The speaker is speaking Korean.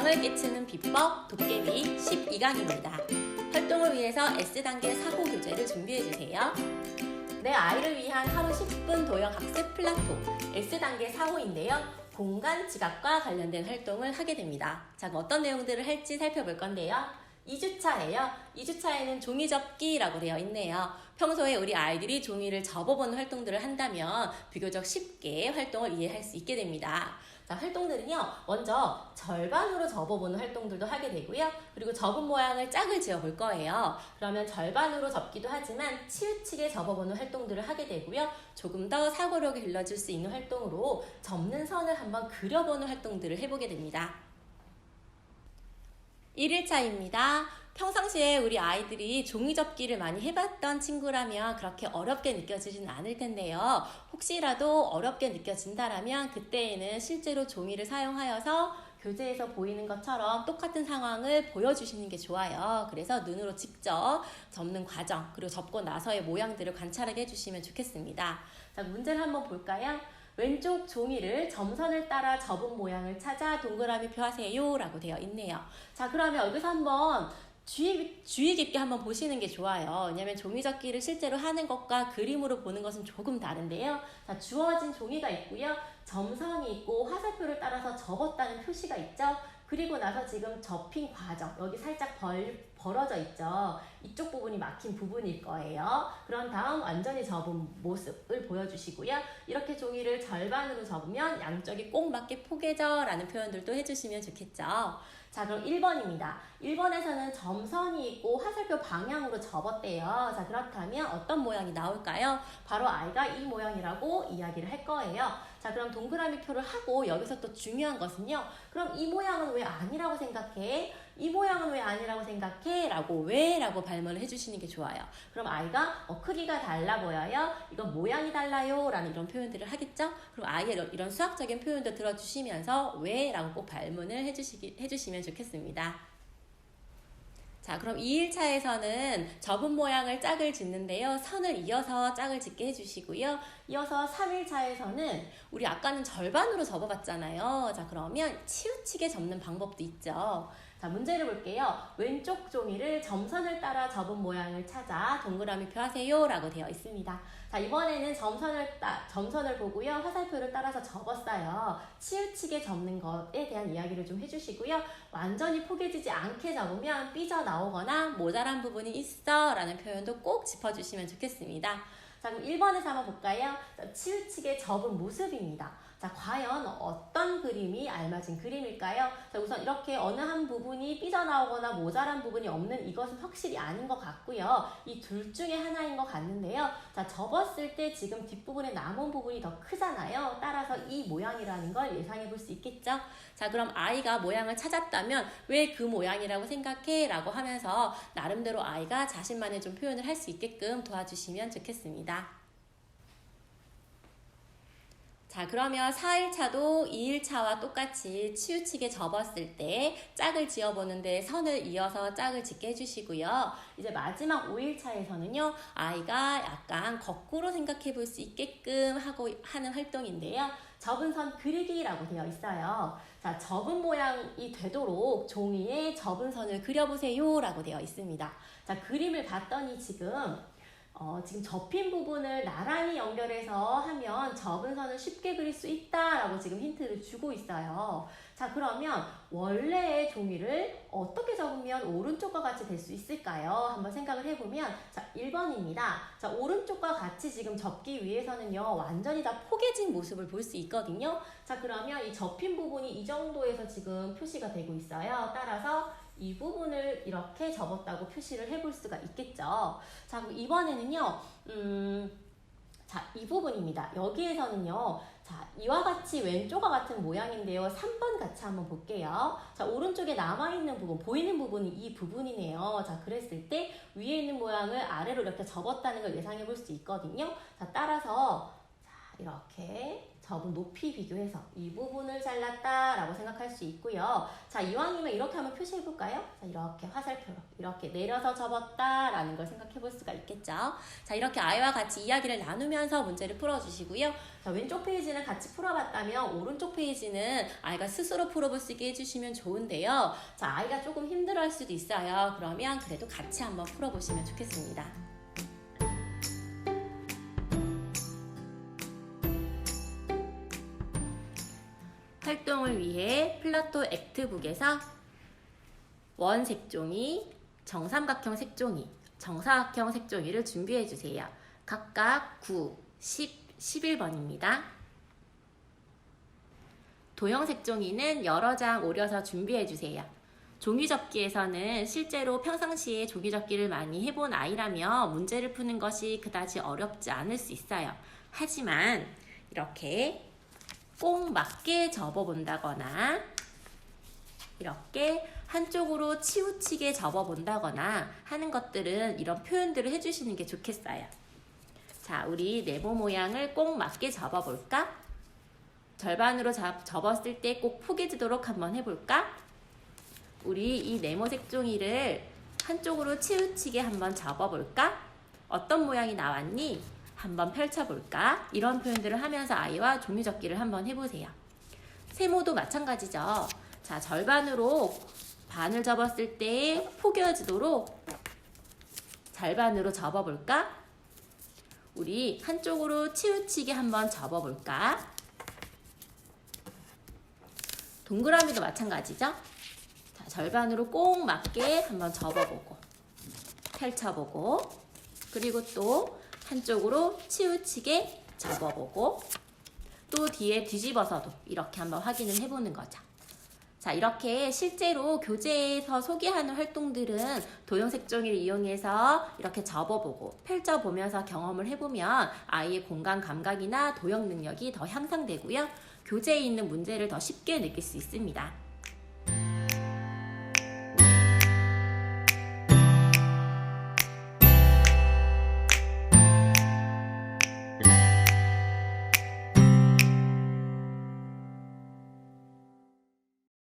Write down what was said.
활동을 깨치는 비법 도깨비 12강입니다. 활동을 위해서 S단계 사고 교재를 준비해주세요. 내 아이를 위한 하루 10분 도형 학습 플라토 S단계 4호인데요. 공간 지각과 관련된 활동을 하게 됩니다. 자, 어떤 내용들을 할지 살펴볼 건데요. 2주차예요. 2주차에는 종이 접기라고 되어 있네요. 평소에 우리 아이들이 종이를 접어보는 활동들을 한다면 비교적 쉽게 활동을 이해할 수 있게 됩니다. 자, 활동들은요, 먼저 절반으로 접어보는 활동들도 하게 되고요. 그리고 접은 모양을 짝을 지어볼 거예요. 그러면 절반으로 접기도 하지만 치우치게 접어보는 활동들을 하게 되고요. 조금 더 사고력을 길러줄 수 있는 활동으로 접는 선을 한번 그려보는 활동들을 해보게 됩니다. 1일차입니다. 평상시에 우리 아이들이 종이 접기를 많이 해봤던 친구라면 그렇게 어렵게 느껴지진 않을 텐데요. 혹시라도 어렵게 느껴진다면 그때에는 실제로 종이를 사용하여서 교재에서 보이는 것처럼 똑같은 상황을 보여주시는 게 좋아요. 그래서 눈으로 직접 접는 과정, 그리고 접고 나서의 모양들을 관찰하게 해주시면 좋겠습니다. 자, 문제를 한번 볼까요? 왼쪽 종이를 점선을 따라 접은 모양을 찾아 동그라미 펴세요 라고 되어 있네요. 자, 그러면 여기서 한번 주의 깊게 한번 보시는 게 좋아요. 왜냐하면 종이 접기를 실제로 하는 것과 그림으로 보는 것은 조금 다른데요. 자, 주어진 종이가 있고요. 점선이 있고 화살표를 따라서 접었다는 표시가 있죠. 그리고 나서 지금 접힌 과정, 여기 살짝 벌어져 있죠. 이쪽 부분이 막힌 부분일 거예요. 그런 다음 완전히 접은 모습을 보여주시고요. 이렇게 종이를 절반으로 접으면 양쪽이 꼭 맞게 포개져 라는 표현들도 해주시면 좋겠죠. 자, 그럼 1번입니다. 1번에서는 점선이 있고 화살표 방향으로 접었대요. 자, 그렇다면 어떤 모양이 나올까요? 바로 아이가 이 모양이라고 이야기를 할 거예요. 자, 그럼 동그라미 표를 하고 여기서 또 중요한 것은요. 그럼 이 모양은 왜 아니라고 생각해? 이 모양은 왜 아니라고 생각해? 라고 왜? 라고 발문을 해주시는 게 좋아요. 그럼 아이가 크기가 달라 보여요? 이건 모양이 달라요? 라는 이런 표현들을 하겠죠? 그럼 아이의 이런 수학적인 표현도 들어주시면서 왜? 라고 꼭 발문을 해주시면 좋겠습니다. 자, 그럼 2일차에서는 접은 모양을 짝을 짓는데요. 선을 이어서 짝을 짓게 해주시고요. 이어서 3일차에서는 우리 아까는 절반으로 접어봤잖아요. 자, 그러면 치우치게 접는 방법도 있죠. 자, 문제를 볼게요. 왼쪽 종이를 점선을 따라 접은 모양을 찾아 동그라미 표 하세요 라고 되어 있습니다. 자, 이번에는 점선을 보고요. 화살표를 따라서 접었어요. 치우치게 접는 것에 대한 이야기를 좀 해주시고요. 완전히 포개지지 않게 접으면 삐져나오거나 모자란 부분이 있어 라는 표현도 꼭 짚어주시면 좋겠습니다. 자, 그럼 1번에서 한번 볼까요? 자, 치우치게 접은 모습입니다. 자, 과연 어떤 그림이 알맞은 그림일까요? 자, 우선 이렇게 어느 한 부분이 삐져나오거나 모자란 부분이 없는 이것은 확실히 아닌 것 같고요. 이 둘 중에 하나인 것 같는데요. 자, 접었을 때 지금 뒷부분에 남은 부분이 더 크잖아요. 따라서 이 모양이라는 걸 예상해 볼 수 있겠죠? 자, 그럼 아이가 모양을 찾았다면 왜 그 모양이라고 생각해? 라고 하면서 나름대로 아이가 자신만의 좀 표현을 할 수 있게끔 도와주시면 좋겠습니다. 자, 그러면 4일차도 2일차와 똑같이 치우치게 접었을 때 짝을 지어보는데 선을 이어서 짝을 짓게 해주시고요. 이제 마지막 5일차에서는요. 아이가 약간 거꾸로 생각해 볼 수 있게끔 하는 활동인데요. 접은 선 그리기라고 되어 있어요. 자, 접은 모양이 되도록 종이에 접은 선을 그려보세요 라고 되어 있습니다. 자, 그림을 봤더니 지금 접힌 부분을 나란히 연결해서 하면 접은 선을 쉽게 그릴 수 있다라고 지금 힌트를 주고 있어요. 자, 그러면 원래의 종이를 어떻게 접으면 오른쪽과 같이 될 수 있을까요? 한번 생각을 해보면, 자, 1번입니다. 자, 오른쪽과 같이 지금 접기 위해서는요, 완전히 다 포개진 모습을 볼 수 있거든요. 자, 그러면 이 접힌 부분이 이 정도에서 지금 표시가 되고 있어요. 따라서 이 부분을 이렇게 접었다고 표시를 해볼 수가 있겠죠. 자, 그럼 이번에는요, 자, 이 부분입니다. 여기에서는요, 자, 이와 같이 왼쪽과 같은 모양인데요. 3번 같이 한번 볼게요. 자, 오른쪽에 남아있는 부분, 보이는 부분이 이 부분이네요. 자, 그랬을 때 위에 있는 모양을 아래로 이렇게 접었다는 걸 예상해 볼 수 있거든요. 자, 따라서 자, 이렇게 접은 높이 비교해서 이 부분을 잘랐다라고 생각할 수 있고요. 자, 이왕이면 이렇게 한번 표시해볼까요? 자, 이렇게 화살표로 이렇게 내려서 접었다라는 걸 생각해볼 수가 있겠죠. 자, 이렇게 아이와 같이 이야기를 나누면서 문제를 풀어주시고요. 자, 왼쪽 페이지는 같이 풀어봤다면 오른쪽 페이지는 아이가 스스로 풀어볼 수 있게 해주시면 좋은데요. 자, 아이가 조금 힘들어할 수도 있어요. 그러면 그래도 같이 한번 풀어보시면 좋겠습니다. 활동을 위해 플라토 액트북에서 원 색종이, 정삼각형 색종이, 정사각형 색종이를 준비해 주세요. 각각 9, 10, 11번입니다. 도형 색종이는 여러 장 오려서 준비해 주세요. 종이접기에서는 실제로 평상시에 종이접기를 많이 해본 아이라면 문제를 푸는 것이 그다지 어렵지 않을 수 있어요. 하지만 이렇게 꼭 맞게 접어본다거나 이렇게 한쪽으로 치우치게 접어본다거나 하는 것들은 이런 표현들을 해주시는 게 좋겠어요. 자, 우리 네모 모양을 꼭 맞게 접어볼까? 절반으로 접었을 때 꼭 포개지도록 한번 해볼까? 우리 이 네모 색종이를 한쪽으로 치우치게 한번 접어볼까? 어떤 모양이 나왔니? 한번 펼쳐볼까? 이런 표현들을 하면서 아이와 종이접기를 한번 해보세요. 세모도 마찬가지죠. 자, 절반으로 반을 접었을 때 포개지도록 절반으로 접어볼까? 우리 한쪽으로 치우치게 한번 접어볼까? 동그라미도 마찬가지죠. 자, 절반으로 꼭 맞게 한번 접어보고 펼쳐보고 그리고 또 한쪽으로 치우치게 접어보고 또 뒤에 뒤집어서도 이렇게 한번 확인을 해보는 거죠. 자, 이렇게 실제로 교재에서 소개하는 활동들은 도형 색종이를 이용해서 이렇게 접어보고 펼쳐보면서 경험을 해보면 아이의 공간 감각이나 도형 능력이 더 향상되고요. 교재에 있는 문제를 더 쉽게 느낄 수 있습니다.